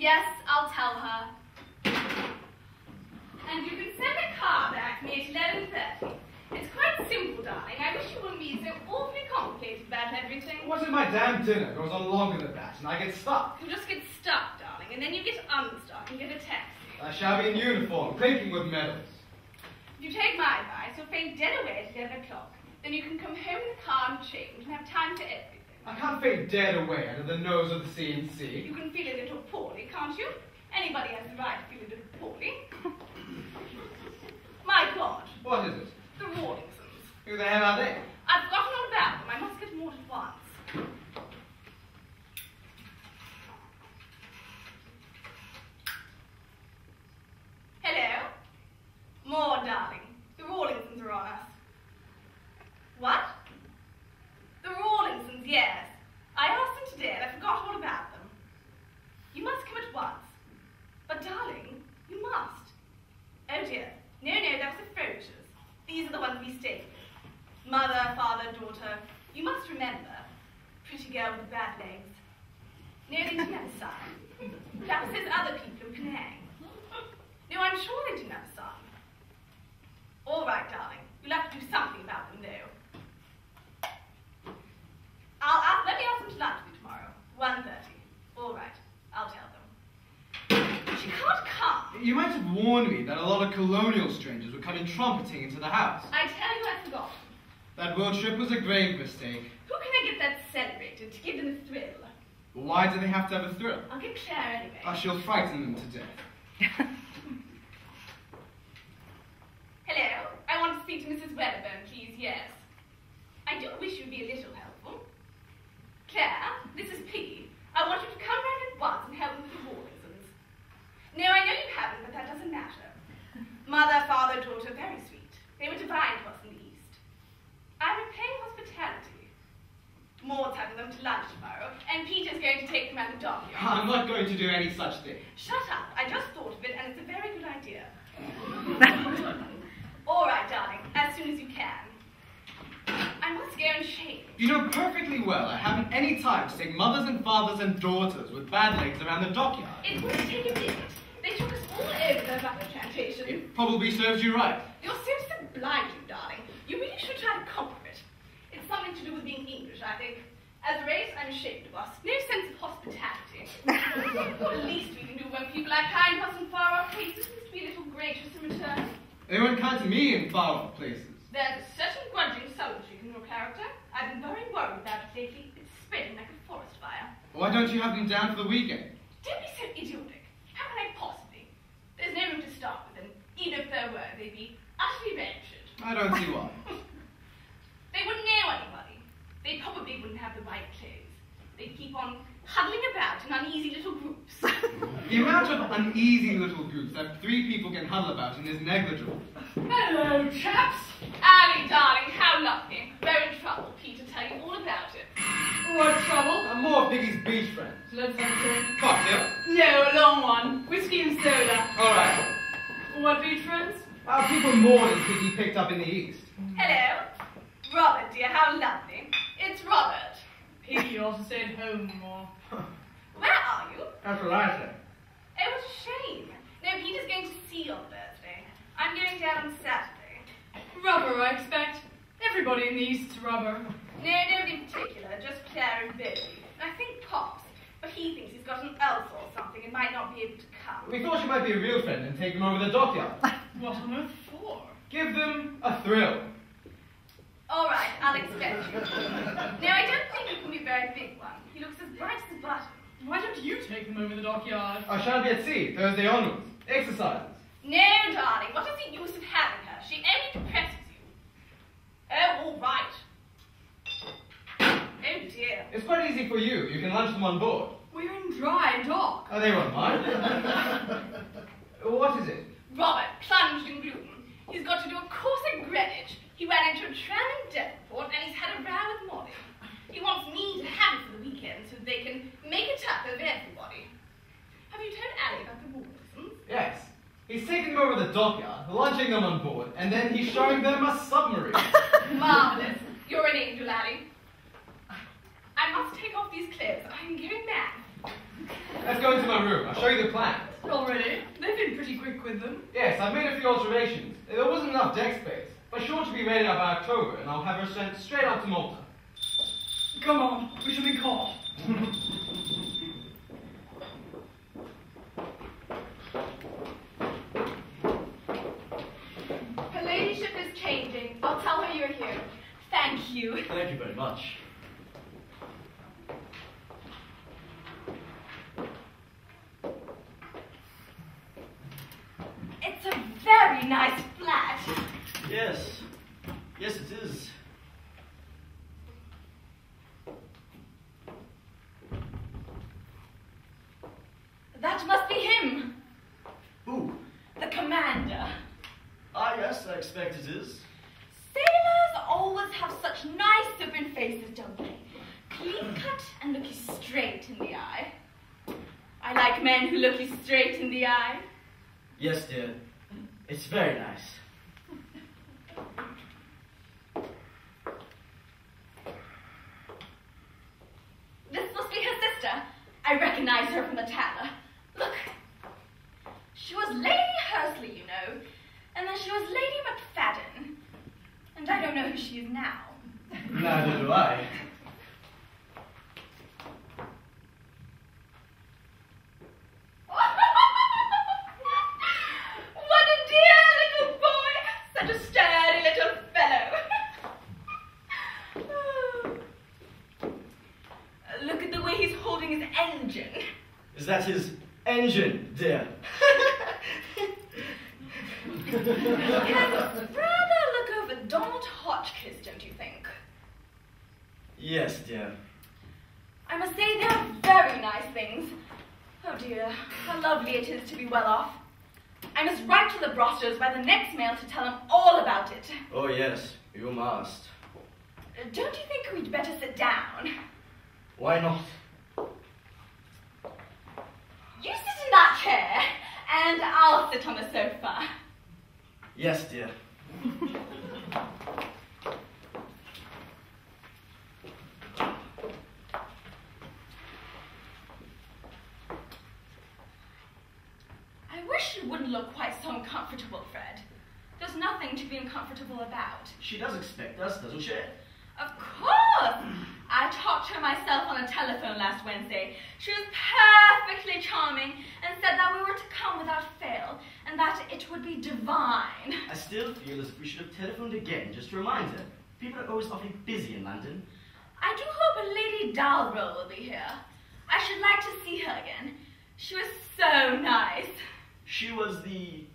Yes, I'll tell her. And you can send a car back to me at 11:30. It's quite simple, darling. I wish you wouldn't be so awfully complicated about everything. What if my damn dinner goes on longer than that and I get stuck? You just get stuck, darling, and then you get unstuck and get a taxi. I shall be in uniform, clinking with medals. If you take my advice, you'll faint dead away at 11 o'clock. Then you can come home in the car and change and have time for everything. I can't faint dead away under the nose of the C&C. You can feel a little poorly, can't you? Anybody has the right to feel a little poorly. My God. What is it? The Rawlingsons. Who the hell are they? I've forgotten all about them. I must get them all at once. Hello? More, darling. The Rawlingsons are on us. What? The Rawlingsons, yes. I asked them today and I forgot all about them. You must come at once. But, darling, you must. Oh, dear. No, that was the Frosers. These are the ones we stayed with. Mother, father, daughter. You must remember. Pretty girl with the bad legs. No, they didn't have a son. That was those other people who can hang. No, I'm sure they didn't have a son. All right, darling. You'll have to do something about them, though. Let me ask them to lunch with you tomorrow. 1:30. All right. I'll tell them. She can't come. You might have warned me that a lot of colonial strangers were coming trumpeting into the house. I tell you, I've forgotten. That world trip was a grave mistake. Who can I get that celebrated to give them a thrill? Why do they have to have a thrill? I'll get Claire anyway. I shall frighten them to death. Hello? I want to speak to Mrs. Wedderburn, please, yes. I do wish you'd be a little helpful. Claire, this is Piggy. I want you to come round at once and help me with the Rawlingsons. No, I know you haven't, but that doesn't matter. Mother, father, daughter, very sweet. They were divine to us in the East. I'm repaying hospitality. Maud's having them to lunch tomorrow, and Peter's going to take them out the dockyard. I'm not going to do any such thing. Shut up. I just thought of it, and it's a very good idea. All right, darling, as soon as you can. I must go and change. You know perfectly well I haven't any time to take mothers and fathers and daughters with bad legs around the dockyard. It wouldn't take a minute. They took us all over their butter plantation. It probably serves you right. You're so sublime, darling. You really should try to conquer it. It's something to do with being English, I think. As a race, I'm ashamed of us. No sense of hospitality. The least we can do when people are kind to us in far-off places is to be a little gracious in return. They weren't kind to me in far-off places. There's a certain grudging subtlety in your character. I've been very worried about it lately. It's spreading like a forest fire. Why don't you have them down for the weekend? Don't be so idiotic. How can I possibly? There's no room to start with them. Even if there were, they'd be utterly wretched. I don't see why. They wouldn't know anybody. They probably wouldn't have the right clothes. They'd keep on huddling about in uneasy little groups. The amount of uneasy little groups that 3 people can huddle about in is negligible. Hello, chaps. Ali, darling, how lovely. We're in trouble. Peter, tell you all about it. What trouble? More of Piggy's beach friends. Let's have a drink. Cocktail? No, a long one. Whiskey and soda. All right. What beach friends? People more than Piggy picked up in the East. Hello. Robert, dear, how lovely. It's Robert. Piggy ought to stay at home more. Where are you? That's what I said. Oh, what a shame. No, Peter's going to sea on Thursday. I'm going down on Saturday. Rubber, I expect. Everybody in the East's rubber. No, nobody in particular, just Claire and Billy. I think Pops, but he thinks he's got an ulcer or something and might not be able to come. We thought you might be a real friend and take them over the dockyard. What on earth for? Give them a thrill. All right, I'll expect you. No, I don't think it can be a very big one. He looks as bright as a button. Why don't you take them over the dockyard? I shan't be at sea Thursday onwards. Exercises. No, darling, what is the use of having her? She only depresses you. Oh, all right. Oh, dear. It's quite easy for you. You can lunch them on board. We're in dry dock. Oh, they won't mind. What is it? Robert plunged in gluten. He's got to do a course at Greenwich. He ran into a tram in Devonport and he's had a row with Molly. He wants me to have it for the weekend so they can make it up over everybody. Have you told Ali about the Rawlingsons? Yes. He's taking them over the dockyard, launching them on board, and then he's showing them a submarine. Marvellous. You're an angel, Ali. I must take off these clothes. I'm going mad. Let's go into my room. I'll show you the plans. Already? They've been pretty quick with them. Yes, I've made a few alterations. There wasn't enough deck space, but sure to be ready by October, and I'll have her sent straight out to Malta. Come on, we shall be caught. Her ladyship is changing. I'll tell her you're here. Thank you. Thank you very much. It's a very nice flat. Yes. Yes, it is. That must be him. Who? The commander. Ah, yes, I expect it is. Sailors always have such nice open faces, don't they? Clean cut and look you straight in the eye. I like men who look you straight in the eye. Yes, dear. It's very nice. This must be her sister. I recognize her from the tavern. Look. She was Lady Hursley, you know. And then she was Lady McFadden. And I don't know who she is now. Neither do I. What a dear little boy! Such a sturdy little fellow. Look at the way he's holding his engine. Is that his engine, dear? He has rather look of Donald Hotchkiss, don't you think? Yes, dear. I must say they're very nice things. Oh dear, how lovely it is to be well off. I must write to the Brosters by the next mail to tell them all about it. Oh, yes, you must. Don't you think we'd better sit down? Why not? You sit in that chair, and I'll sit on the sofa. Yes, dear. I wish you wouldn't look quite so uncomfortable, Fred. There's nothing to be uncomfortable about. She does expect us, doesn't she? Of course! I talked to her myself on the telephone last Wednesday. She was perfectly charming and said that we were to come without fail and that it would be divine. I still feel as if we should have telephoned again just to remind her. People are always awfully busy in London. I do hope Lady Dalrymple will be here. I should like to see her again. She was so nice. She was the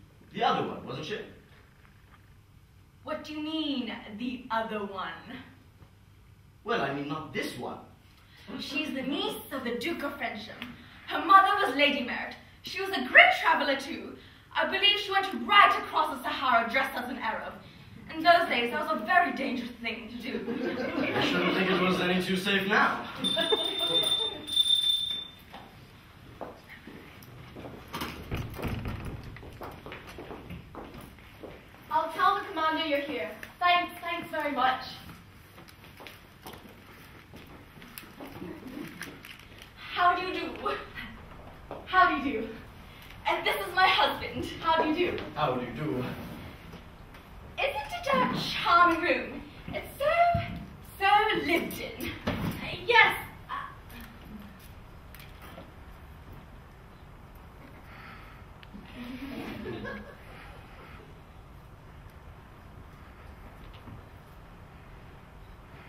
other one, wasn't she? What do you mean, the other one? Well, I mean not this one. She's the niece of the Duke of Frensham. Her mother was Lady Merritt. She was a great traveller too. I believe she went right across the Sahara dressed as an Arab. In those days, that was a very dangerous thing to do. I shouldn't think it was any too safe now. I'll tell the commander you're here. Thanks very much. How do you do? How do you do? And this is my husband. How do you do? How do you do? Isn't it a charming room? It's so lived in. Yes.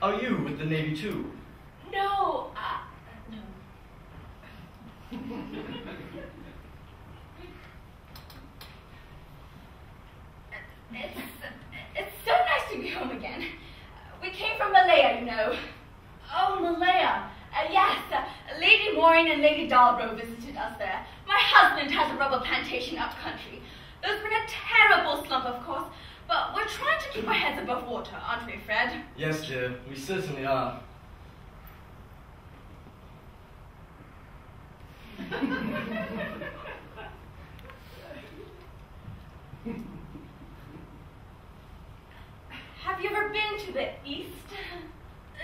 Are you with the Navy too? No. No. It's so nice to be home again. We came from Malaya, you know. Oh, Malaya. Yes, Lady Maureen and Lady Dalbro visited us there. My husband has a rubber plantation up country. There's been a terrible slump, of course, but we're trying to keep our heads above water, aren't we, Fred? Yes, dear, we certainly are. Have you ever been to the East?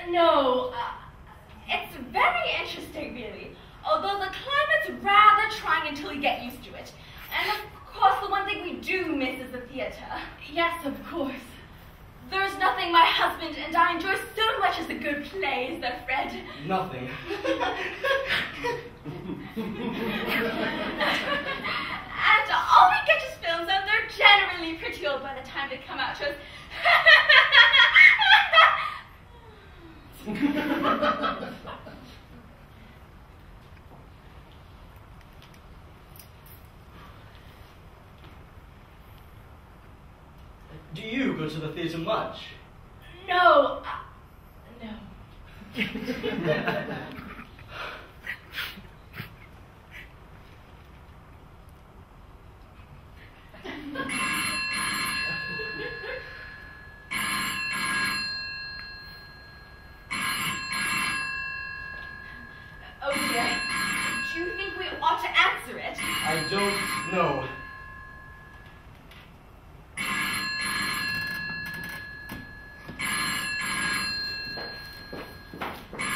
No. It's very interesting, really. Although the climate's rather trying until we get used to it. And of course, the one thing we do miss is the theatre. Yes, of course. There's nothing my husband and I enjoy so much as a good play, is there, Fred? Nothing. And all we get is films, and they're generally pretty old by the time they come out to us. Do you go to the theatre much? No. No. Oh dear. Do you think we ought to answer it? I don't know.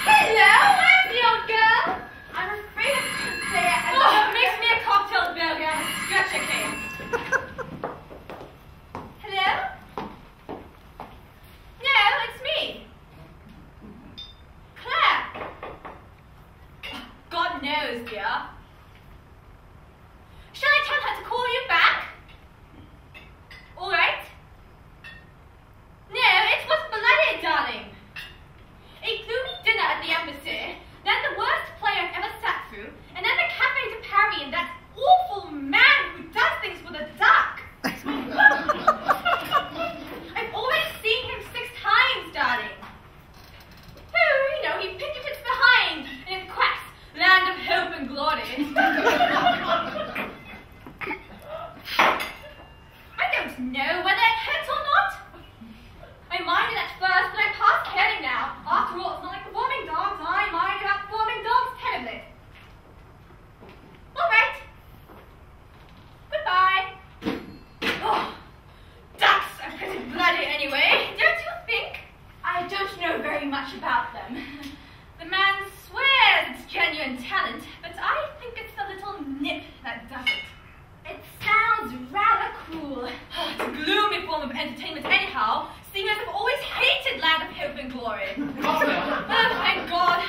Hello, I'm the old girl. I'm afraid I couldn't say it. Oh, makes me a cocktail belly on a stretcher case. Hello? No, it's me. Claire. God knows, dear. Shall I tell her to call you back? All right. No, it was bloody, darling. A gloomy dinner at the embassy, then the worst play I've ever sat through, and then the Cafe de Paris and that awful man who does things with a duck. I've already seen him 6 times, darling. Oh, you know, he pinches its behind, and it quacks, land of hope and glory. I don't know whether it hurts or not. I minded at first, but I'm past caring now. After all, it's not like performing dogs. I mind about performing dogs terribly. All right. Goodbye. Oh, ducks are pretty bloody anyway, don't you think? I don't know very much about them. The man swears it's genuine talent, but I think it's the little nip that does it. It sounds rather cruel. Oh, it's a gloomy form of entertainment anyhow, seeing as I've always hated Land of Hope and Glory. Cocktail. Oh, thank God.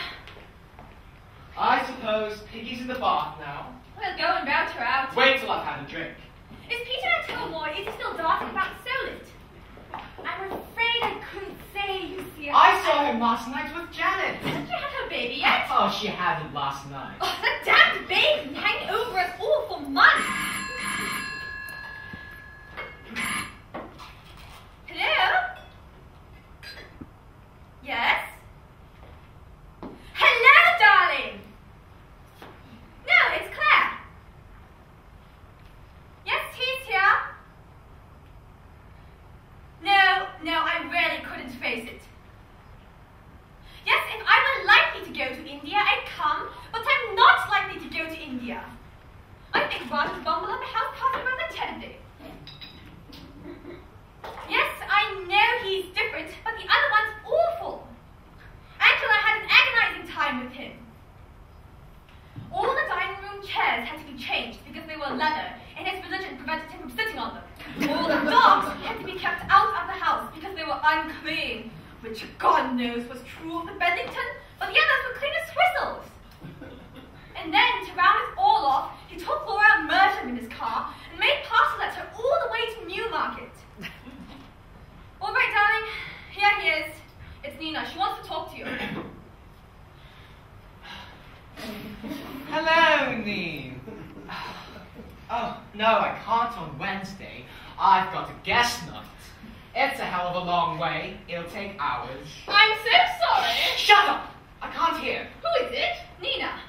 I suppose Piggy's in the bath now. We'll go and rout her out. Wait till I've had a drink. Is Peter at home, or is he still darting about the solent? I'm afraid I couldn't say, you see. I saw him last night with Janet. Hasn't she had her baby yet? Oh, she had it last night. Oh, that damned baby hanging over us all for months. Hello? Yes? Hello, darling! No, it's Claire. Yes, he's here. No, I really couldn't face it. Yes, if I were likely to go to India, I'd come, but I'm not likely to go to India. I think Roger's bumble up a house party rather terribly. Yes, I know he's different, but the other one's awful. Angela had an agonizing time with him. All the dining room chairs had to be changed because they were leather, and his religion prevented him from sitting on them. All the dogs had to be kept out of the house because they were unclean, which God knows was true of the Bedlington, but the others were clean as whistles. And then, to round it all off, he took Laura and Merton in his car and made parcel letter all the way to Newmarket. All right, darling, here he is. It's Nina. She wants to talk to you. Hello, Neen. Oh, no, I can't on Wednesday. I've got a guest night. It's a hell of a long way. It'll take hours. I'm so sorry. Shut up! I can't hear. Who is it? Nina.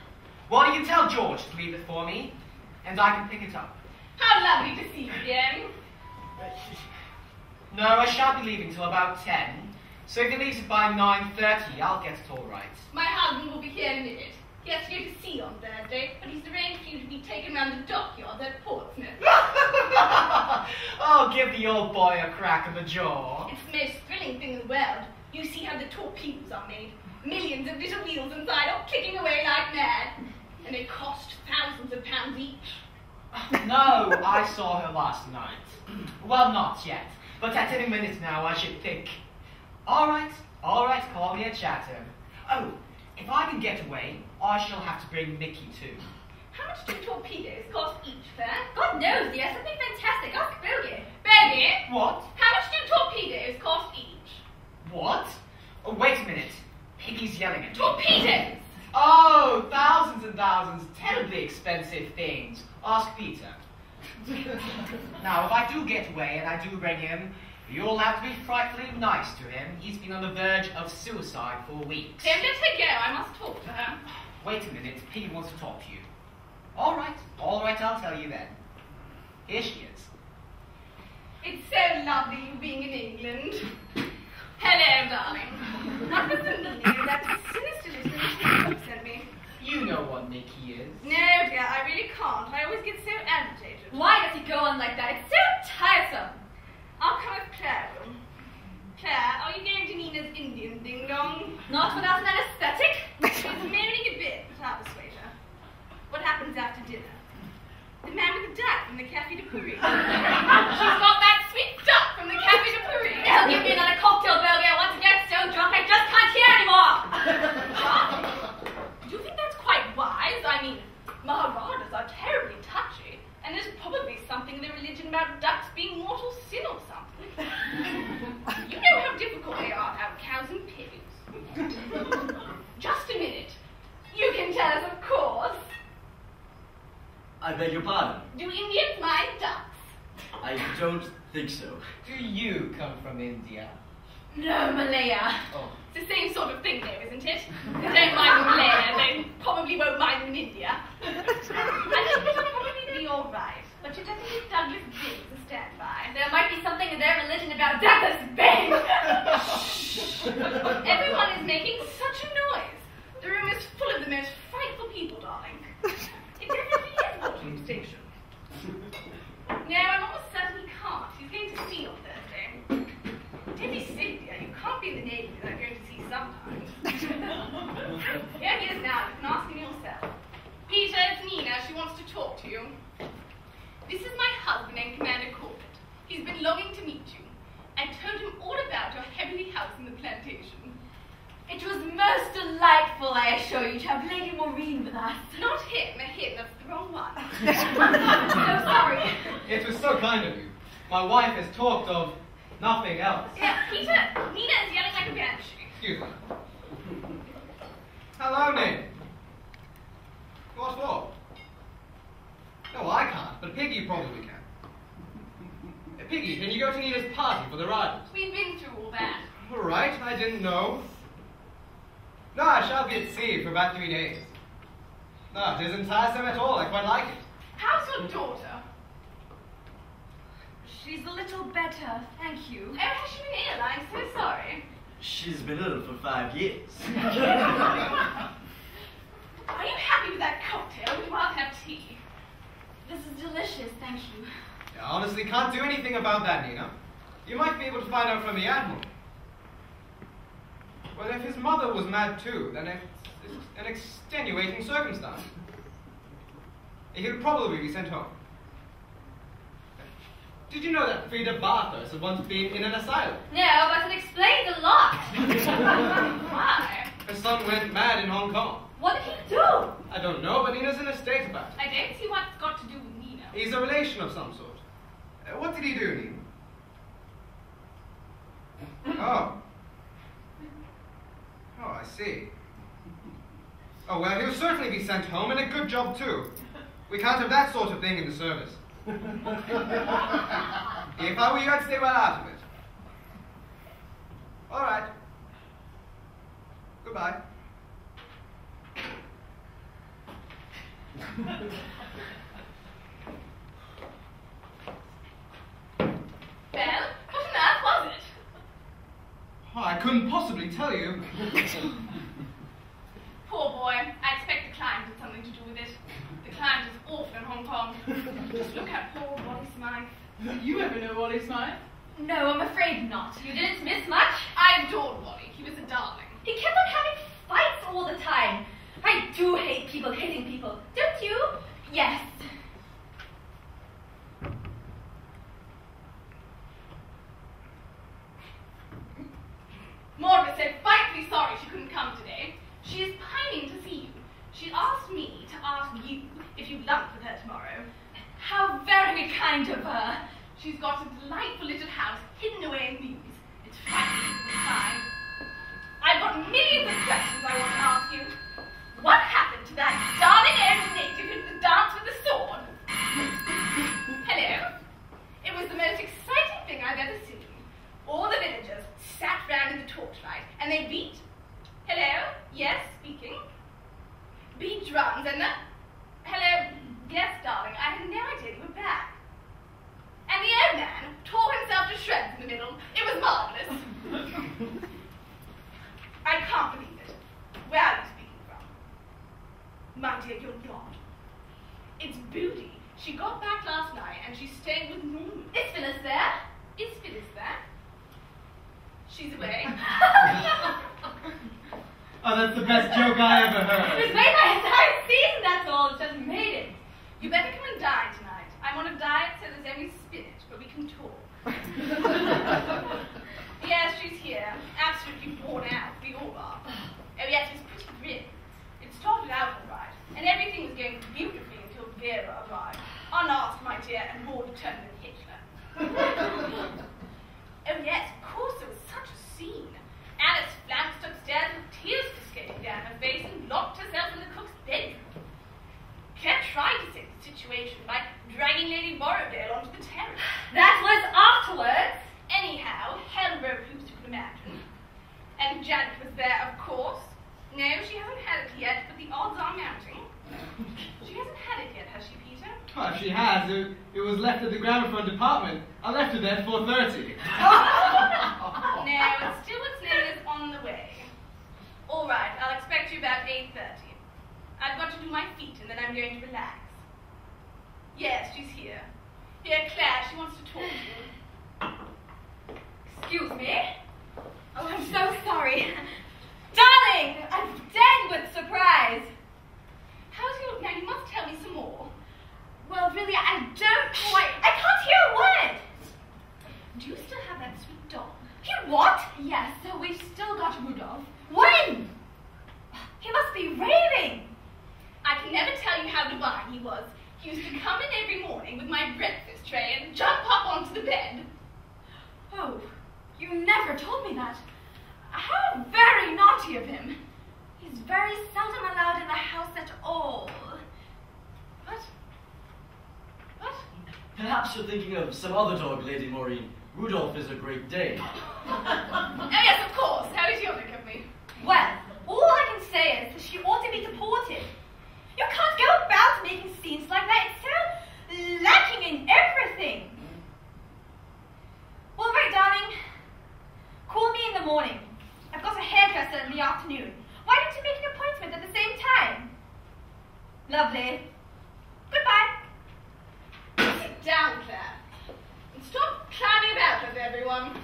Why don't you tell George to leave it for me, and I can pick it up. How lovely to see you again. No, I shan't be leaving till about 10. So if he leaves it by 9:30, I'll get it all right. My husband will be here in a minute. He has to go to sea on Thursday, but he's arranged for you to be taken round the dockyard at Portsmouth. Oh, give the old boy a crack of the jaw. It's the most thrilling thing in the world. You see how the torpedoes are made. Millions of little wheels inside are kicking away like mad. And and they cost thousands of pounds each. No, I saw her last night. Well, not yet, but at any minute now, I should think. All right, call me a chatter. Oh, if I can get away, I shall have to bring Mickey too. How much do torpedoes cost each, Fair? God knows, dear. Something fantastic. Ask Bogey. Bogey, What? how much do torpedoes cost each? What? Oh, wait a minute. Piggy's yelling at me. Torpedoes! Oh, thousands and thousands, terribly expensive things. Ask Peter. Now, if I do get away and I do bring him, you'll have to be frightfully nice to him. He's been on the verge of suicide for weeks. Don't let her go. I must talk to her. Wait a minute, Piggy wants to talk to you. All right, I'll tell you then. Here she is. It's so lovely you being in England. Hello, darling. What was the meaning of that sinister little thing you sent me? You know what Mickey is. No, dear, I really can't. I always get so agitated. Why does he go on like that? It's so tiresome. I'll come with Claire, will. Claire, are you going to Nina's Indian ding-dong? Not without an anesthetic. She's moaning a bit, but I'll persuade her. What happens after dinner? The man with the duck from the Café de Paris. She's got that sweet duck from the Café de Paris. They'll give me another cocktail, Bogey. I want to get so drunk I just can't hear anymore. Do you think that's quite wise? I mean, Maharajas are terribly touchy, and there's probably something in their religion about ducks being mortal sin or something. You know how difficult they are to have cows and pigs. Just a minute. You can tell us, of course. I beg your pardon. Do Indians mind ducks? I don't think so. Do you come from India? No, Malaya. Oh. It's the same sort of thing, though, isn't it? They don't mind them there, they probably won't mind them in India. I think it'll probably be all right, but you'd better give Douglas Bing to stand by. There might be something in their religion about Douglas Bing. Everyone is making such a noise. The room is full of the most frightful people, darling. It definitely is Waterloo Station. No, I'm almost certain he can't. He's going to sea on Thursday. Don't be silly, dear. You can't be in the Navy without going to sea sometimes. Here he is now. You can ask him yourself. Peter, it's Nina. She wants to talk to you. This is my husband and Commander Corbett. He's been longing to meet you. I told him all about your heavenly house in the plantation. It was most delightful, I assure you, to have Lady Maureen with us. Not him, that's the wrong one. So sorry. It was so kind of you. My wife has talked of nothing else. Yeah, Peter, Nina is yelling like a banshee. Excuse me. Hello, Nina. What for? No, I can't, but Piggy probably can. Piggy, can you go to Nina's party for the riders? We've been through all that. All right, I didn't know. No, I shall be at sea for about 3 days. No, it isn't tiresome at all. I quite like it. How's your daughter? She's a little better, thank you. Oh, has she been ill? I'm so sorry. She's been ill for 5 years. Are you happy with that cocktail? We'd rather have tea. This is delicious, thank you. I honestly can't do anything about that, Nina. You might be able to find out from the Admiral. Well, if his mother was mad too, then it's an extenuating circumstance. He'll probably be sent home. Did you know that Frida Barthos had once been in an asylum? No, but it explains a lot. Why? Her son went mad in Hong Kong. What did he do? I don't know, but Nina's in a state about it. I don't see what it's got to do with Nina. He's a relation of some sort. What did he do, Nina? Oh. Oh, I see. Oh, well, he'll certainly be sent home, and a good job, too. We can't have that sort of thing in the service. If I were you, I'd stay well out of it. All right. Goodbye. Well, what on earth was it? Oh, I couldn't possibly tell you. Poor boy. I expect the client had something to do with it. The client is awful in Hong Kong. Just look at poor Wally Smythe. You ever know Wally Smythe? No, I'm afraid not. You didn't miss much? I adored Wally. He was a darling. He kept on having fights all the time. I do hate people people hating people, don't you? Yes. Maud was so frightfully sorry she couldn't come today. She is pining to see you. She asked me to ask you if you'd lunch with her tomorrow. How very kind of her. She's got a delightful little house hidden away in views. It's frightfully fine. I've got millions of questions I want to ask you. What happened to that darling old native who did the dance with the sword? Hello? It was the most exciting thing I've ever seen. All the villagers sat round in the torchlight and they beat. Hello? Yes, speaking. Beat drums and the... Hello? Yes, darling, I had no idea you were back. And the old man tore himself to shreds in the middle. It was marvellous. I can't believe it. Where are you speaking from? My dear, you're not. It's Booty. She got back last night and she's staying with Norman. Is Phyllis there? Is Phyllis there? She's away. Oh, that's the best joke I ever heard. It's made my entire season, that's all. It's just made it. You better come and dine tonight. I'm on a diet, so there's only spinach, but we can talk. Yes, she's here. Absolutely worn out. We all are. Oh, yes, it's pretty grim. It started out all right, and everything was going beautifully until Vera arrived. Unasked, my dear, and more determined than Hitler. Oh, yes, of course, there was such a scene. Alice flounced upstairs with tears cascading down her face and locked herself in the cook's bedroom. Claire tried to save the situation by dragging Lady Borrowdale onto the terrace. That was afterwards. Anyhow, hell broke loose, you can imagine. And Janet was there, of course. No, she hasn't had it yet, but the odds are mounting. She hasn't had it yet, has she, Peter? Oh, if she has, it was left at the gramophone department. I left it there at 4:30. No, it's still what's known as on the way. All right, I'll expect you about 8:30. I've got to do my feet, and then I'm going to relax. Yes, she's here. Here, Claire, she wants to talk to you. Excuse me? Oh, I'm so sorry. Darling, I'm dead with surprise. How's your... Now, you must tell me some more. Well, really, I don't quite... I can't hear a word. Do you still have that sweet dog? You what? Yes, so we've still got Rudolph. When? He must be raving. I can never tell you how divine he was. He used to come in every morning with my breakfast tray and jump up onto the bed. Oh, you never told me that. How very naughty of him. He's very seldom allowed in the house at all. What? What? Perhaps you're thinking of some other dog, Lady Maureen. Rudolph is a Great Dane. Oh, yes, of course. How is your look of me? Well, all I can say is that she ought to be deported. You can't go about making scenes like that. It's so lacking in everything. All right, darling. Call me in the morning. I've got a hairdresser in the afternoon. Why don't you make an appointment at the same time? Lovely. Goodbye. Sit down, Claire. And stop climbing about with everyone.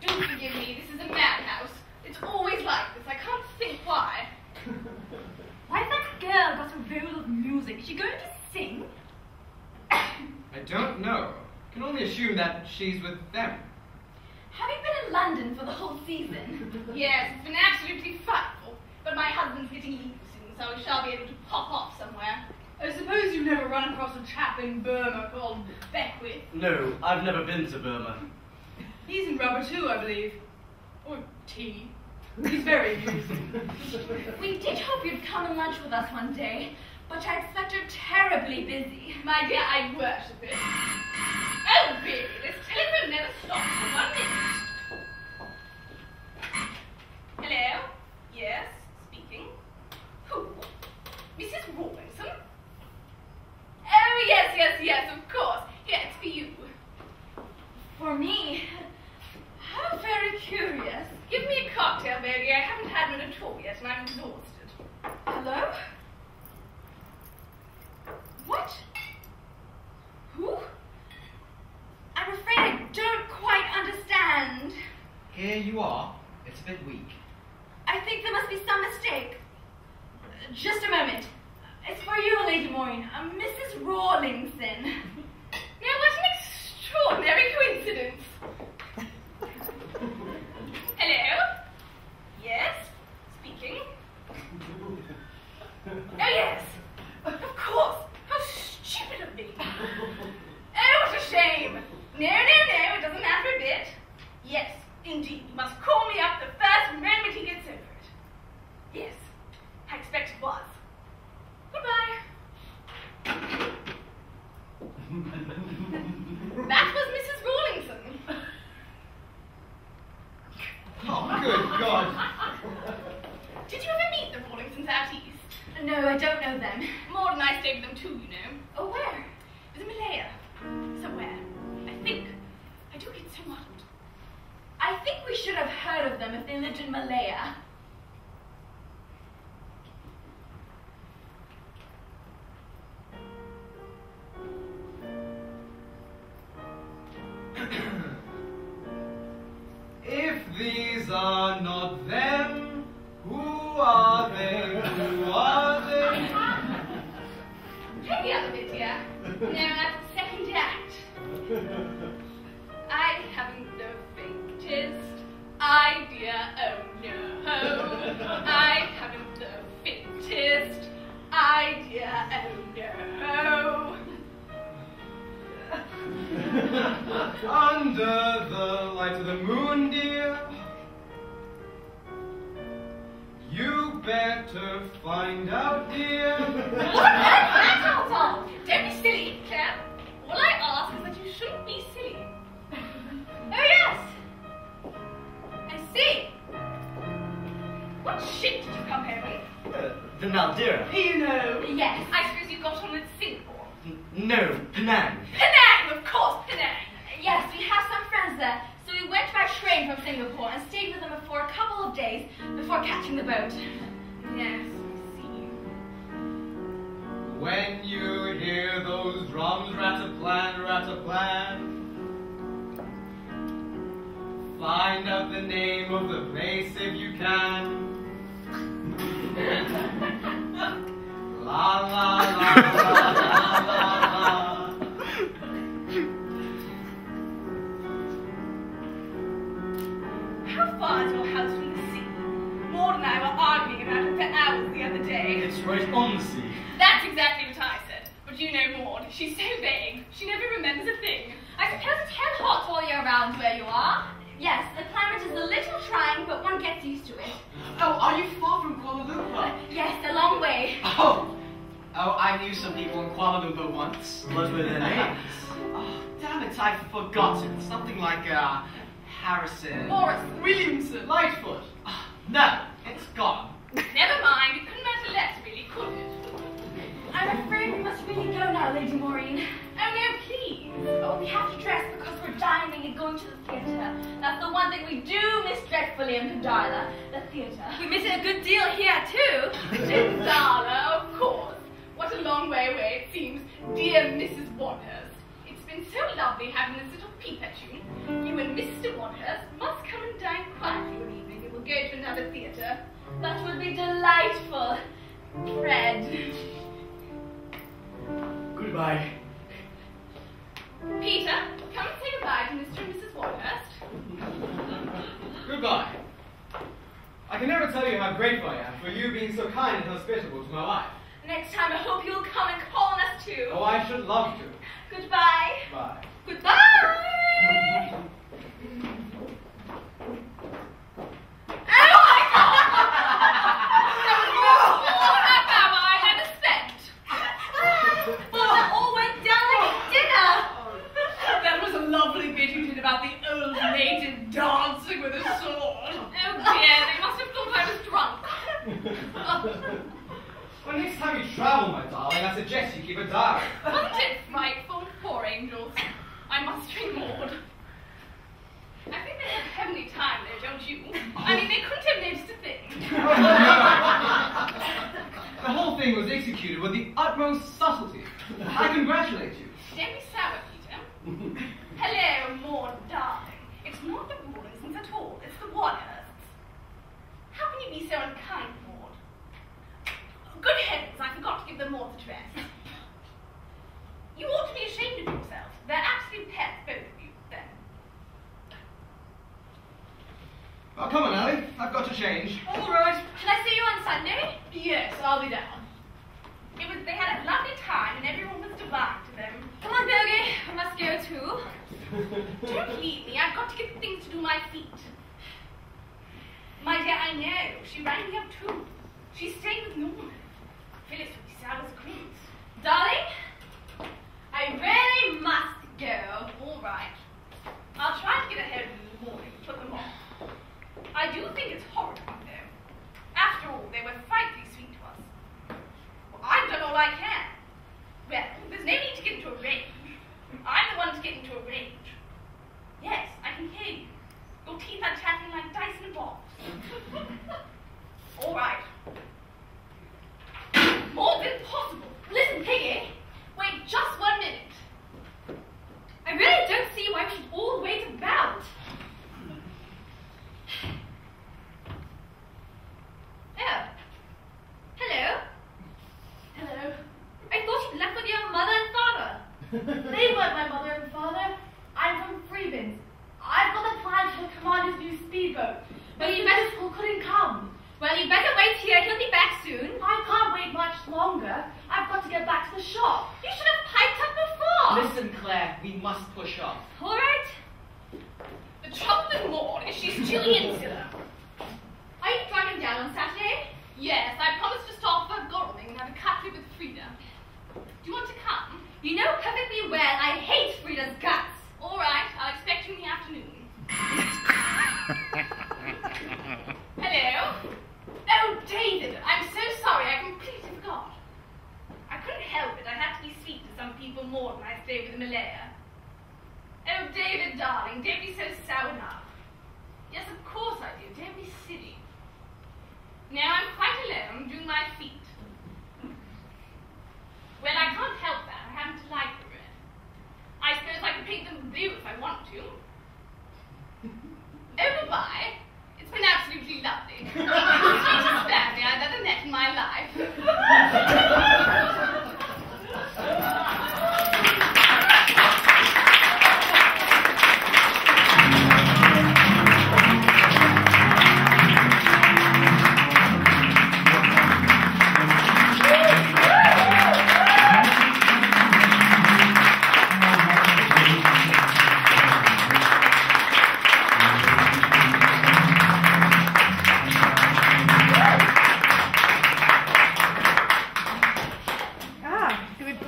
Do forgive me. This is a madhouse. It's always like this. I can't think why. Why has that girl got a roll of music? Is she going to sing? I don't know. I can only assume that she's with them. Having been in London for the whole season. Yes, it's been absolutely frightful. But my husband's getting leave soon, so we shall be able to pop off somewhere. I suppose you've never run across a chap in Burma called Beckwith. No, I've never been to Burma. He's in rubber too, I believe. Or tea. He's very amusing. We did hope you'd come and lunch with us one day, but I expect you're terribly busy. My dear, I worship it. Oh, really? This telephone never stops for 1 minute. Hello? Yes, speaking. Who? Mrs. Rawlinson? Oh, yes, of course. Yeah, it's for you. For me? How very curious. Give me a cocktail, baby. I haven't had one at all yet, and I'm exhausted. Hello? What? Who? I'm afraid I don't quite understand. Here you are. It's a bit weak. I think there must be some mistake. Just a moment. was. Goodbye. That was Mrs. Rawlingson. Oh, good God. Did you ever meet the Rawlingsons out east? No, I don't know them. Maud and I stayed with them too, you know. Oh, where? It was in Malaya. Somewhere. I think. I do get so muddled. I think we should have heard of them if they lived in Malaya. If these are not them, who are they? Who are they? Play the other bit, dear. No, that's the second act. I haven't the faintest idea, oh no. I haven't the faintest idea, oh no. Under the light of the moon, dear, you better find out, dear. What on earth is that all on? Don't be silly, Claire. All I ask is that you shouldn't be silly. Oh, yes! I see. What ship did you come home in? The Madeira. You know. Yes. I suppose you got on with Singapore. No, Penang. Penang, of course, Penang. Yes, we have some friends there, so we went by train from Singapore and stayed with them for a couple of days before catching the boat. Yes, I see. When you hear those drums rataplan, rataplan, find out the name of the place if you can. La la la la la la la. How far is your house from the sea? Maud and I were arguing about it for hours the other day. It's right on the sea. That's exactly what I said. But you know Maud, she's so vague. She never remembers a thing. I suppose it's hell hot all year round where you are. Yes, the climate is a little trying, but one gets used to it. Oh, are you far from Kuala Lumpur? Yes, a long way. Oh, I knew some people in Kuala Lumpur once. What were their names? Oh, damn it, I've forgotten. Something like, Harrison. Morris. Williamson. Lightfoot. No, it's gone. Never mind, it couldn't matter less, really, could it? I'm afraid we must really go now, Lady Maureen. Oh no, please. Oh, we have to dress because we're dining and going to the theatre. That's the one thing we do miss dreadfully in Darla, the theatre. We miss it a good deal here, too. Darla, of course. What a long way away it seems, dear Mrs. Wadhurst. It's been so lovely having this little peep at you. You and Mr. Wadhurst must come and dine quietly one evening and we'll go to another theatre. That would be delightful, Fred. Goodbye. Peter, come and say goodbye to Mr. and Mrs. Wadhurst. Goodbye. I can never tell you how grateful I am for you being so kind and hospitable to my wife. Next time I hope you'll come and call on us too. Oh, I should love to. Goodbye. Bye. Goodbye. Oh my God! That was more half-hour I've ever spent. Well, that all went down like dinner. That was a lovely bit you did about the old maiden dancing with a sword. Oh dear, they must have thought I was drunk. Well, next time you travel, my darling, I suggest you keep a diary. Wasn't it frightful? Poor angels. I must ring Maud. I think they had a heavenly time though, don't you? I mean, they couldn't have noticed a thing. The whole thing was executed with the utmost subtlety. I congratulate you. Don't be sour, Peter. Hello, Maud, darling. It's not the Rawlingsons at all. It's the Wadhursts. How can you be so unkind, Maud? Good heavens, I forgot to give them Maud's address. You ought to be ashamed of yourself. They're absolute pets, both of you, then. Oh, come on, Ellie. I've got to change. All right. Shall I see you on Sunday? Yes, I'll be down. They had a lovely time and everyone was divine to them. Come on, Billy. I must go too. Don't leave me, I've got to get things to do my feet. My dear, I know. She rang me up too. She's staying with Norman. in Malaya. Oh, David, darling, don't be so sour now. Yes, of course I do. Don't be silly. Now I'm quite alone doing my feet. Well, I can't help that. I happen to like the red. I suppose I could paint them blue if I want to. Oh, goodbye. It's been absolutely lovely. It's the sweetest family I've ever met in my life.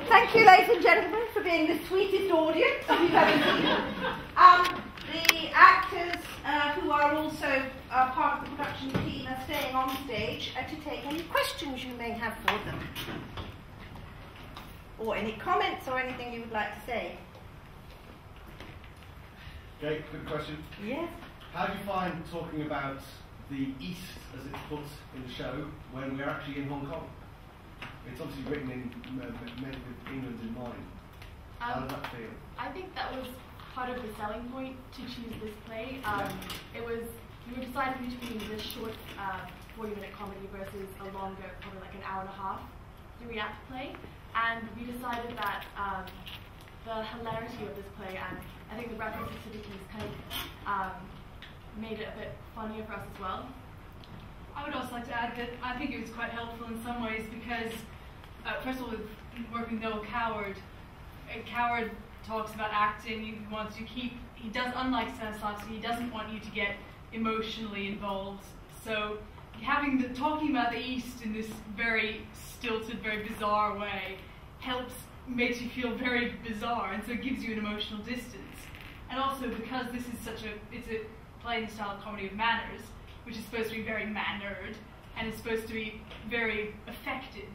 Thank you, ladies and gentlemen, for being the sweetest audience we've ever seen. The actors who are also part of the production team are staying on stage to take any questions you may have for them. Or any comments or anything you would like to say. Okay, good question. Yes. How do you find talking about the East, as it's put in the show, when we're actually in Hong Kong? It's obviously written in meant with England in mind. How does that feel? I think that was part of the selling point to choose this play. It was, we were deciding between this short 40-minute comedy versus a longer, probably like an hour and a half, 3-act play. And we decided that the hilarity of this play and I think the references to the East kind of made it a bit funnier for us as well. I would also like to add that I think it was quite helpful in some ways because, first of all, with working with Noel Coward, Coward talks about acting. He wants to keep. He does, unlike Stanislavski, he doesn't want you to get emotionally involved. So talking about the East in this very stilted, very bizarre way makes you feel very bizarre, and so it gives you an emotional distance. And also because this is it's a play in the style of comedy of manners, which is supposed to be very mannered, and it's supposed to be very affected.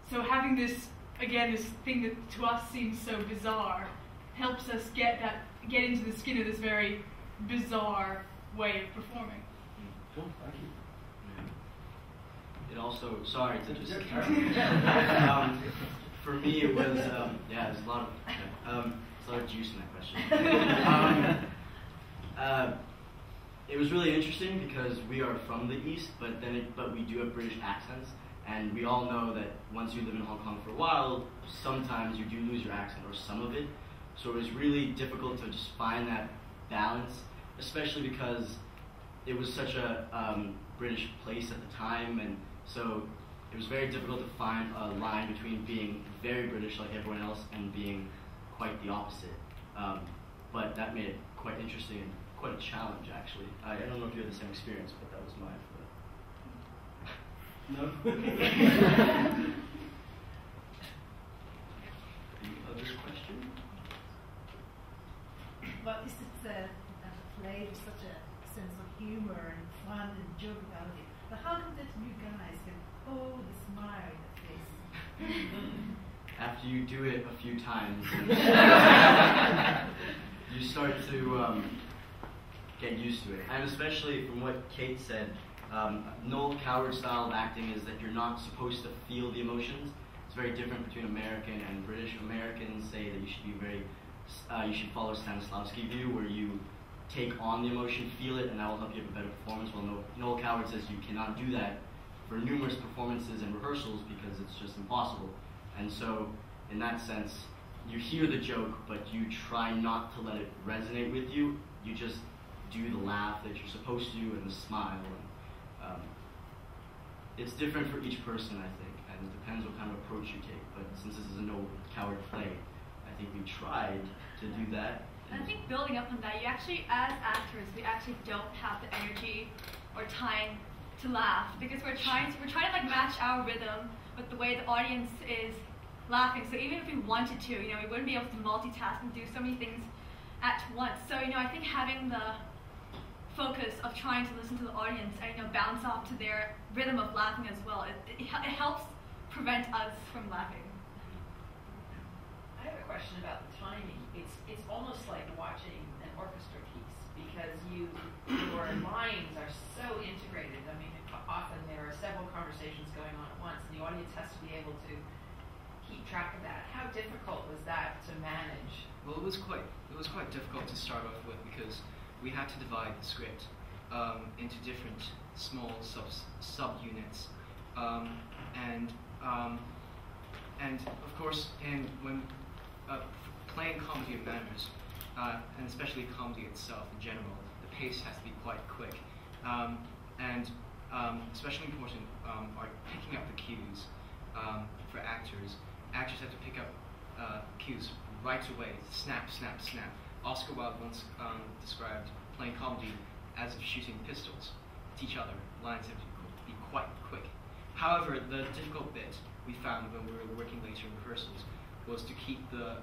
So having this, again, this thing that to us seems so bizarre, helps us get into the skin of this very bizarre way of performing. Cool, thank you. It also, sorry to just, for me it was, there's a lot of juice in that question. It was really interesting because we are from the East, but we do have British accents, and we all know that once you live in Hong Kong for a while, sometimes you do lose your accent, or some of it. So it was really difficult to just find that balance, especially because it was such a British place at the time, and so it was very difficult to find a line between being very British like everyone else and being quite the opposite. But that made it quite interesting and quite a challenge, actually. I don't know if you had the same experience, but that was mine. No? Any other question? Well, is it a play with such a sense of humor and fun and joviality? But how come that you guys can hold the smile in the face? After you do it a few times, you start to get used to it. And especially from what Kate said, Noel Coward's style of acting is that you're not supposed to feel the emotions. It's very different between American and British. Americans say that you should be you should follow Stanislavski view, where you take on the emotion, feel it, and that will help you have a better performance. Well, Noel Coward says you cannot do that for numerous performances and rehearsals because it's just impossible. And so, in that sense, you hear the joke, but you try not to let it resonate with you. You just do the laugh that you're supposed to do and the smile. And, it's different for each person, I think, and it depends what kind of approach you take. But since this is a Noel Coward play, I think we tried to do that. And I think building up on that, you actually, as actors, we actually don't have the energy or time to laugh because we're trying to like match our rhythm with the way the audience is laughing. So even if we wanted to, we wouldn't be able to multitask and do so many things at once. So I think having the focus of trying to listen to the audience and bounce off to their rhythm of laughing as well, it helps prevent us from laughing. I have a question about the timing. It's almost like watching an orchestra piece because your lines are so integrated. I mean, often there are several conversations going on at once, and the audience has to be able to keep track of that. How difficult was that to manage? Well, it was quite difficult to start off with because we had to divide the script into different small subunits, and of course, when playing comedy of manners, and especially comedy itself in general, the pace has to be quite quick, and especially important are picking up the cues for actors. Actors have to pick up cues right away. Snap, snap, snap. Oscar Wilde once described playing comedy as if shooting pistols at each other. Lines have to be quite quick. However, the difficult bit we found when we were working later in rehearsals was to keep the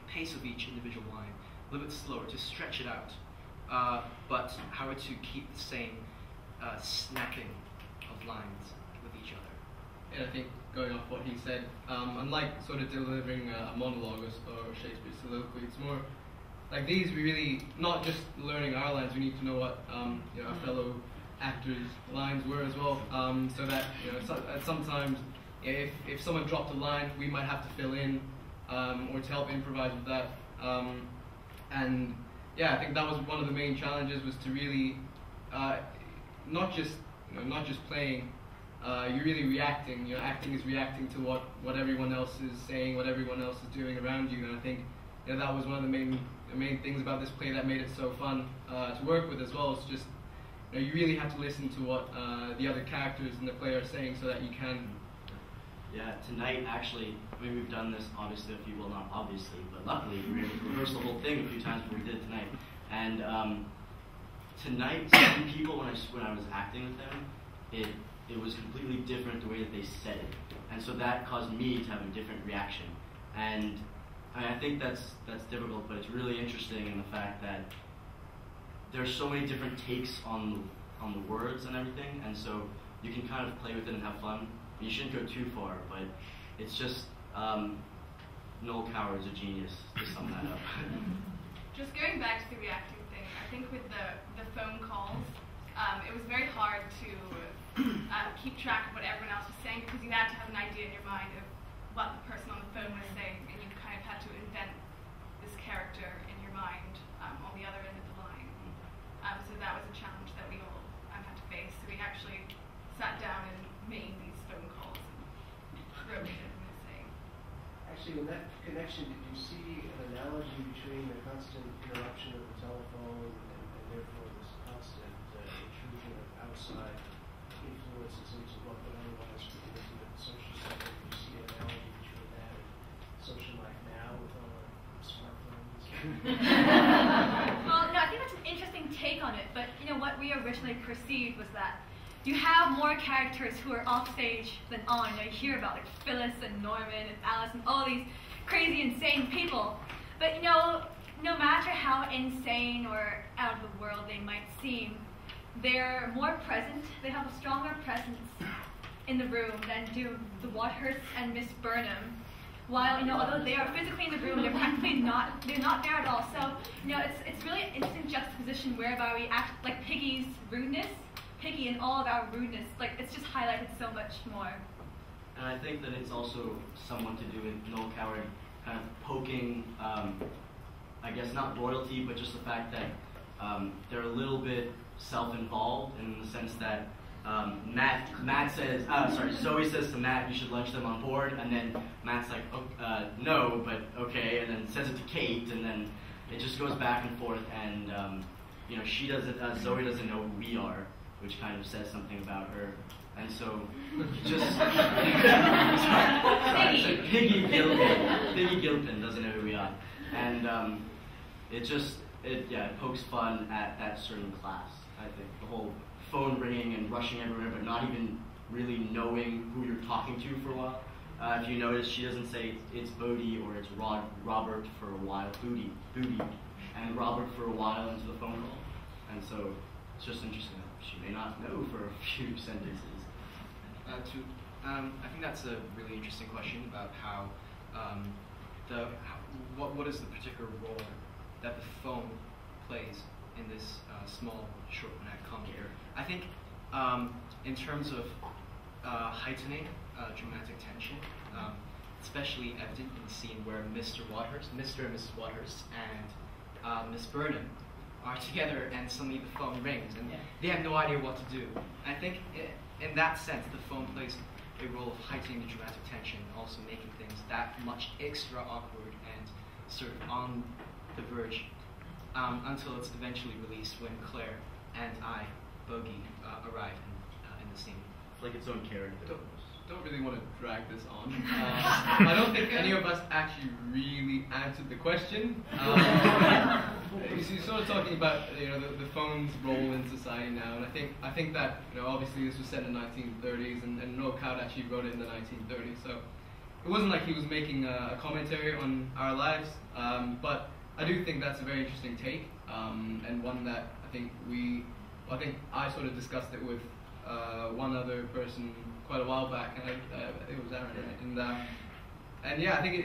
pace of each individual line a little bit slower, to stretch it out, but however to keep the same snapping of lines with each other. And I think going off what he said, unlike sort of delivering a monologue or Shakespeare's soliloquy, it's more like these. We really not just learning our lines. We need to know what our fellow actors' lines were as well, so that sometimes if someone dropped a line, we might have to fill in or to help improvise with that. And yeah, I think that was one of the main challenges, was to really not just playing. You're really reacting. Acting is reacting to what everyone else is saying, what everyone else is doing around you. And I think that was one of the main things about this play that made it so fun to work with as well. It's just you really have to listen to what the other characters in the play are saying so that you can. Yeah, tonight actually, I mean, we've done this obviously a few, well, not obviously, but luckily we were able to rehearse the whole thing a few times before we did it tonight. And tonight, some people, when I was acting with them, it was completely different the way that they said it. And so that caused me to have a different reaction. And I think that's difficult, but it's really interesting in the fact that there's so many different takes on the words and everything, and so you can kind of play with it and have fun. You shouldn't go too far, but it's just Noel Coward's a genius to sum that up. Just going back to the reacting thing, I think with the phone calls, it was very hard to keep track of what everyone else was saying, because you had to have an idea in your mind of what the person on the phone was saying, and you kind of had to invent this character in your mind on the other end of the line. So that was a challenge that we all had to face. So we actually sat down and made these phone calls and wrote what everyone was saying. Actually, in that connection, did you see an analogy between the constant interruption of the telephone and therefore this constant intrusion of outside influences into what would otherwise be the social setting? Do you see an analogy between that and social life now with all our smartphones? Well, no, I think that's an interesting take on it, but what we originally perceived was that you have more characters who are off stage than on. You hear about like Phyllis and Norman and Alice and all these crazy, insane people. But no matter how insane or out of the world they might seem, they're more present. They have a stronger presence in the room than do the Wathursts and Miss Burnham. While although they are physically in the room, they're practically not. They're not there at all. So it's really an interesting juxtaposition whereby we act like Piggy's rudeness. Piggy and all of our rudeness, like it's just highlighted so much more. And I think that it's also somewhat to do with Noel Coward kind of poking, I guess not royalty, but just the fact that they're a little bit self-involved in the sense that Zoe says to Matt, you should lunch them on board, and then Matt's like, no, but okay, and then says it to Kate, and then it just goes back and forth, and she doesn't, Zoe doesn't know who we are, which kind of says something about her, and so just sorry, Piggy Gilpin doesn't know who we are, and it pokes fun at that certain class. I think the whole phone ringing and rushing everywhere, but not even really knowing who you're talking to for a while. If you notice, she doesn't say it's Bodie or it's Robert for a while, Booty, and Robert for a while into the phone call. And so it's just interesting that she may not know for a few sentences. I think that's a really interesting question about how what is the particular role that the phone plays in this small short act comedy. I think in terms of heightening dramatic tension, especially evident in the scene where Mr. and Mrs. Waters and Miss Burnham are together and suddenly the phone rings and they have no idea what to do. I think in that sense the phone plays a role of heightening the dramatic tension, also making things that much extra awkward and sort of on the verge until it's eventually released when Claire and Bogey, arrive in the scene. It's like its own character. Don't really want to drag this on. I don't think any of us actually really answered the question. You're sort of talking about the phone's role in society now, and I think that obviously this was set in the 1930s, and Noel Coward actually wrote it in the 1930s, so it wasn't like he was making a commentary on our lives, but I do think that's a very interesting take, and one that I think I sort of discussed it with one other person quite a while back, and it was Aaron, right? And yeah, I think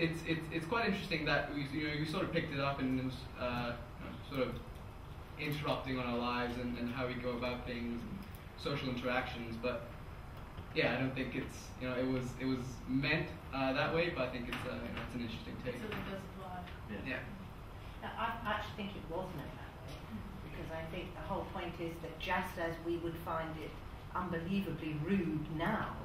it's quite interesting that you sort of picked it up and it was sort of interrupting on our lives and how we go about things, and social interactions. But yeah, I don't think it's it was meant that way, but I think it's it's an interesting take. So it does apply. Yeah. I actually think it was meant that way, because I think the whole point is that just as we would find it unbelievably rude now,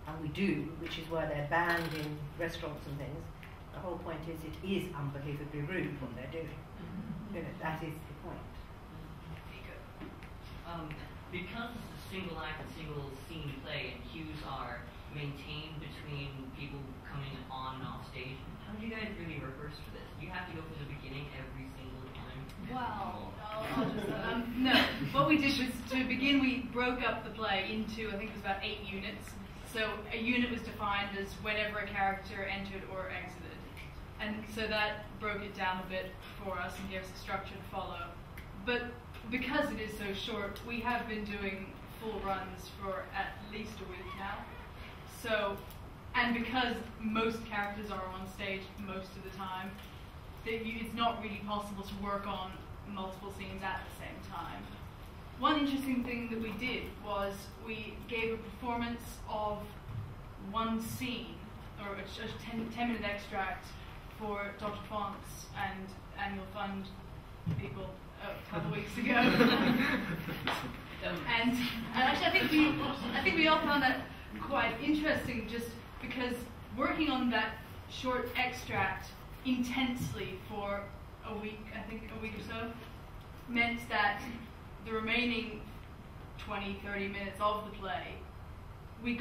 and we do, which is why they're banned in restaurants and things, the whole point is it is unbelievably rude what they're doing. That is the point. Because it's a single act, a single scene play, and cues are maintained between people coming on and off stage, how do you guys really rehearse for this? Do you have to go from the beginning every single time? Well, I'll just, no. What we did was, to begin, we broke up the play into, I think it was about 8 units. So a unit was defined as whenever a character entered or exited. And so that broke it down a bit for us and gave us a structure to follow. But because it is so short, we have been doing full runs for at least a week now. So, and because most characters are on stage most of the time, it's not really possible to work on multiple scenes at the same time. One interesting thing that we did was we gave a performance of one scene, or a 10-minute extract for Dr. Font's and Annual Fund people a couple of weeks ago. and actually I think we all found that quite interesting, just because working on that short extract intensely for a week or so, meant that the remaining 20-30 minutes of the play, we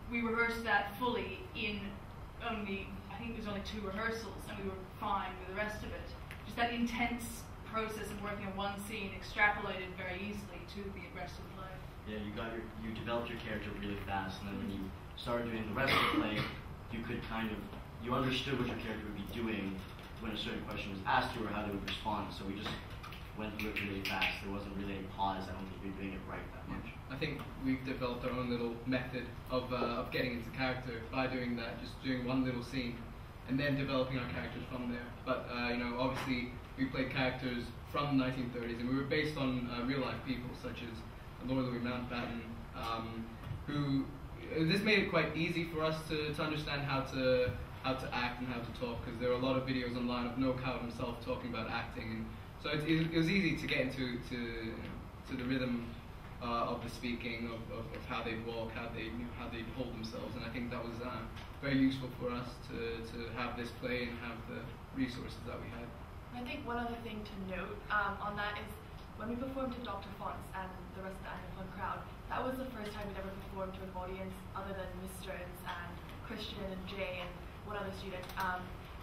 rehearsed that fully in only, I think it was only 2 rehearsals, and we were fine with the rest of it. Just that intense process of working on one scene extrapolated very easily to the rest of the play. Yeah, you developed your character really fast, and then when you started doing the rest of the play, you understood what your character would be doing when a certain question was asked you or how they would respond. So we just went through it really fast. There wasn't really any pause. I don't think we were doing it right that much. I think we've developed our own little method of getting into character by doing that, just doing one little scene and then developing our characters from there. But obviously we played characters from the 1930s, and we were based on real life people such as Lord Louis Mountbatten, who this made it quite easy for us to understand how to act and how to talk, because there are a lot of videos online of Noel Coward himself talking about acting, and so it was easy to get into the rhythm of the speaking, of how they walk, how they hold themselves, and I think that was very useful for us to have this play and have the resources that we had. I think one other thing to note on that is when we performed to Dr. Font's and the rest of the Annual Fund crowd, that was the first time we'd ever performed to an audience other than Miss Stearns and Christian and Jay and one other student.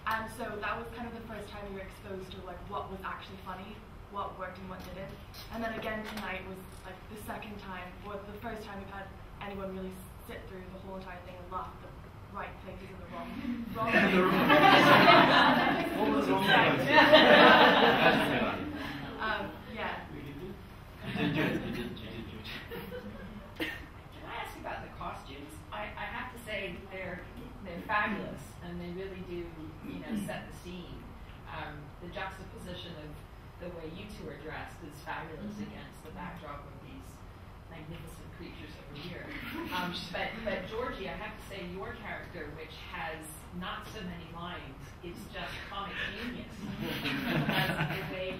And so that was kind of the first time we were exposed to like what was actually funny, what worked and what didn't. And then again tonight was like the second time, or the first time we've had anyone really sit through the whole entire thing and laugh at the right places in the wrong places. What was wrong? Yeah. You did good. Can I ask you about the costumes? I have to say they're fabulous. and they really do, set the scene. The juxtaposition of the way you two are dressed is fabulous against the backdrop of these magnificent creatures over here. But Georgie, I have to say, your character, which has not so many lines, is just comic genius. Because the way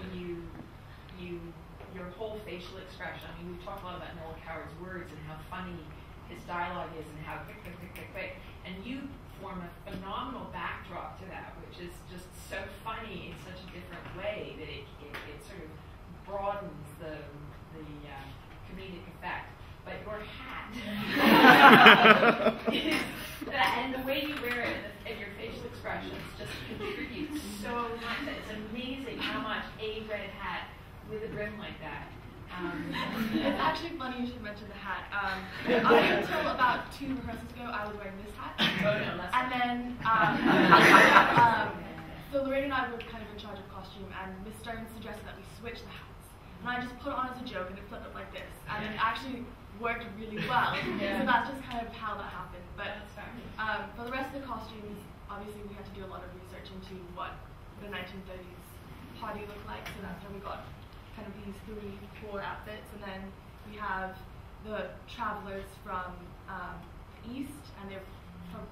your whole facial expression. I mean, we've talked a lot about Noel Coward's words and how funny his dialogue is and how quick. And you form a phenomenal backdrop to that, which is just so funny in such a different way that it sort of broadens the comedic effect. But your hat and the way you wear it and your facial expressions just contribute so much. It's amazing how much a red hat with a brim like that. It's actually funny you should mention the hat. Up until about 2 rehearsals ago, I was wearing this hat. And then, so Lorraine and I were kind of in charge of costume, and Miss Stone suggested that we switch the hats. And I just put it on as a joke, and it flipped up like this. And it actually worked really well. So that's just kind of how that happened. But for the rest of the costumes, obviously we had to do a lot of research into what the 1930s party looked like. So that's how we got kind of these 4 outfits, and then we have the travelers from the east, and they've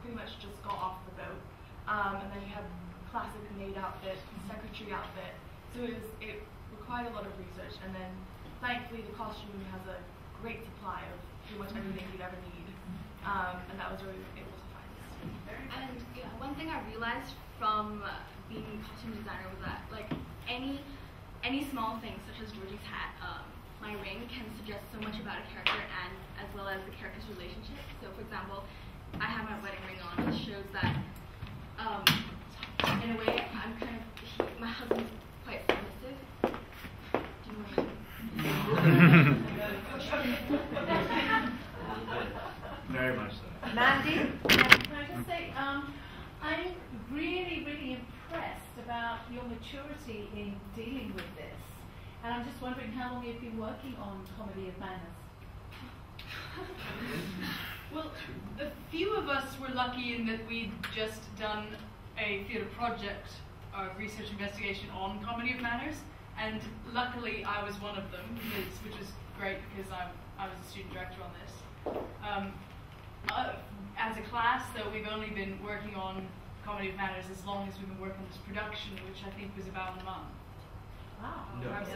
pretty much just got off the boat. And then you have classic maid outfit, secretary outfit. So it required a lot of research, and then thankfully the costume has a great supply of pretty much everything you'd ever need, and that was really able to find this. And one thing I realized from being a costume designer was that any small thing, such as Georgie's hat, my ring can suggest so much about a character and as well as the character's relationship. So, for example, I have my wedding ring on, which shows that, in a way, I'm kind of, my husband's quite submissive. Do you know what I mean? Very much so. Mandy? Can I just say, I'm really, really impressed about your maturity in dealing with this. And I'm just wondering how long you've been working on Comedy of Manners. Well, a few of us were lucky in that we'd just done a theatre project, a research investigation on Comedy of Manners, and luckily I was one of them, which was great because I was a student director on this. As a class, though, we've only been working on Comedy of Manners as long as we've been working on this production, which I think was about a month. Wow.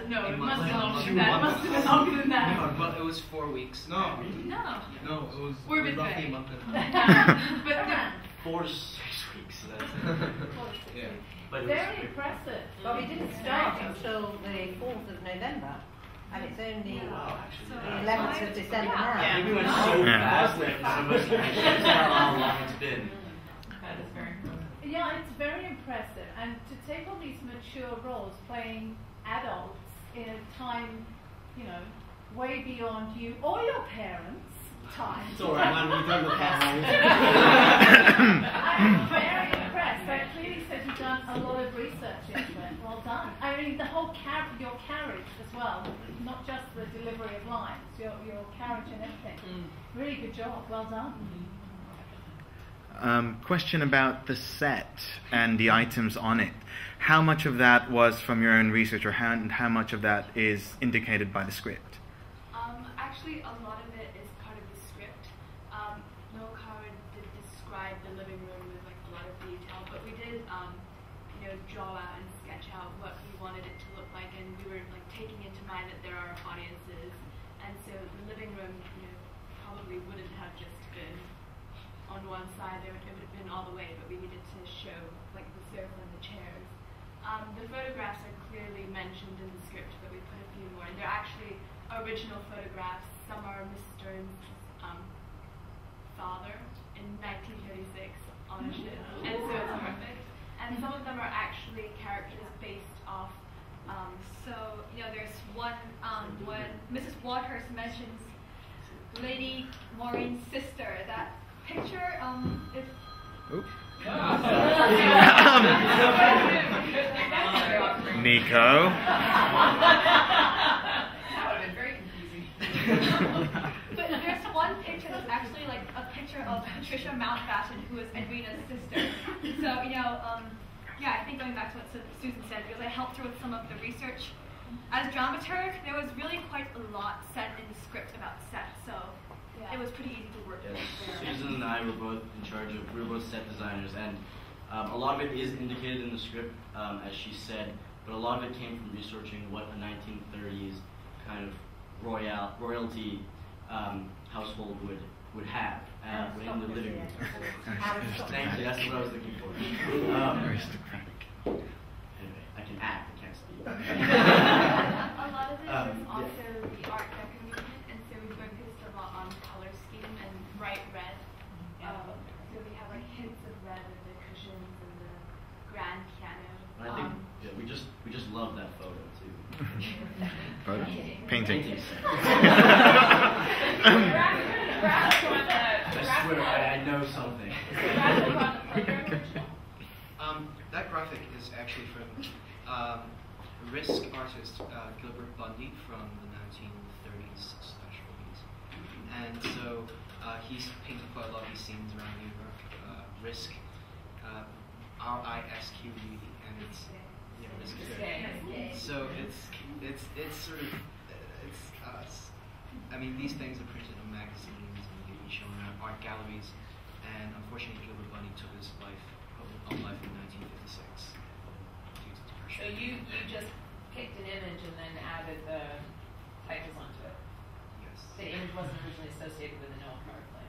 No, it must have been longer than that. It must have been longer than that. No, but it was 4 weeks. No, No. it was We're a bit roughly vague. a month and a half. But 4 to 6 weeks. So that's Yeah. but it was Very impressive. Well, we didn't start until the 4th of November, and it's only the 11th of December now. Yeah, we went so fast there for some reason. I can't tell how long it's been. That is very impressive. Yeah, it's very impressive. And to take on these mature roles, playing adults in a time, way beyond you or your parents' time. It's alright, man, we've done the past. I'm very impressed. That clearly says you've done a lot of research into it. Well done. I mean, the whole your carriage as well, not just the delivery of lines, your carriage and everything. Really good job. Well done. Question about the set and the items on it. How much of that was from your own research, or how much of that is indicated by the script? Actually, a lot of it is part of the script. Noel Coward did describe the living room with a lot of detail, but we did, draw out and sketch out what we wanted it to look like, and we were taking into mind that there are audiences, and so the living room, probably wouldn't have just been on one side. It would have been all the way, but we needed to show the sofa and the chairs. The photographs are clearly mentioned in the script, but we put a few more, and they're actually original photographs. Some are Miss Stern's father in 1936 on a ship, and so it's perfect. And some of them are actually characters based off. There's one when Mrs. Wathurst mentions Lady Maureen's sister. That picture, Nico. That would have been very confusing. But there's one picture that's actually actually like a picture of Patricia Mountbatten, who is Edwina's sister. So, yeah, I think going back to what Susan said, because I helped her with some of the research. As dramaturg, there was really quite a lot said in the script about set, so it was pretty easy to work with. Susan and I were both in charge of, we were both set designers, and a lot of it is indicated in the script, as she said, but a lot of it came from researching what a 1930s kind of royalty household would have in the living room. Thank you, that's what I was looking for. Anyway, I can act, I can't speak. A lot of it is also the art deco movement, and so we focused a lot on color scheme and bright red. So we have like hints of red in the cushions and the grand piano. I think we just love that photo too. Photo? Painting. I swear I know something. That graphic is actually from risk artist Gilbert Bundy from the 1930s/40s, and so he's painted quite a lot of these scenes around New York. Risk, RISQE, and it's risque. So it's sort of I mean, these things are printed in magazines and they be shown around art galleries, and unfortunately Gilbert Bundy took his life in 1956 due to depression. So you just picked an image and then added the titles onto it? Yes. The image wasn't originally associated with the Noel Coward plays?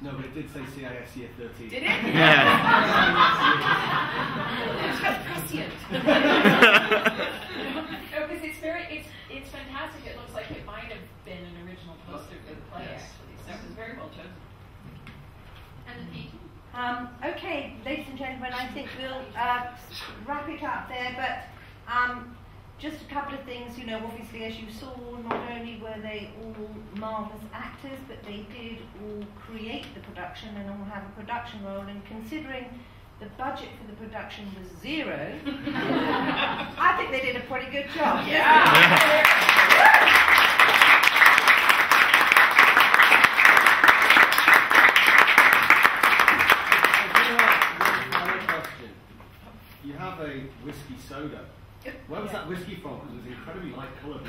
No, but it did say CIS year 13. Did it? Yeah. That's prescient. No, because it's fantastic. It looks like it might have been an original poster for the play, actually. So it was very well chosen. And the painting? Okay, ladies and gentlemen, I think we'll wrap it up there, but just a couple of things, obviously as you saw, not only were they all marvellous actors, but they did all create the production and all have a production role, and considering the budget for the production was 0, I think they did a pretty good job. You have a whiskey soda. Where was that whiskey from? Because it was incredibly light coloured.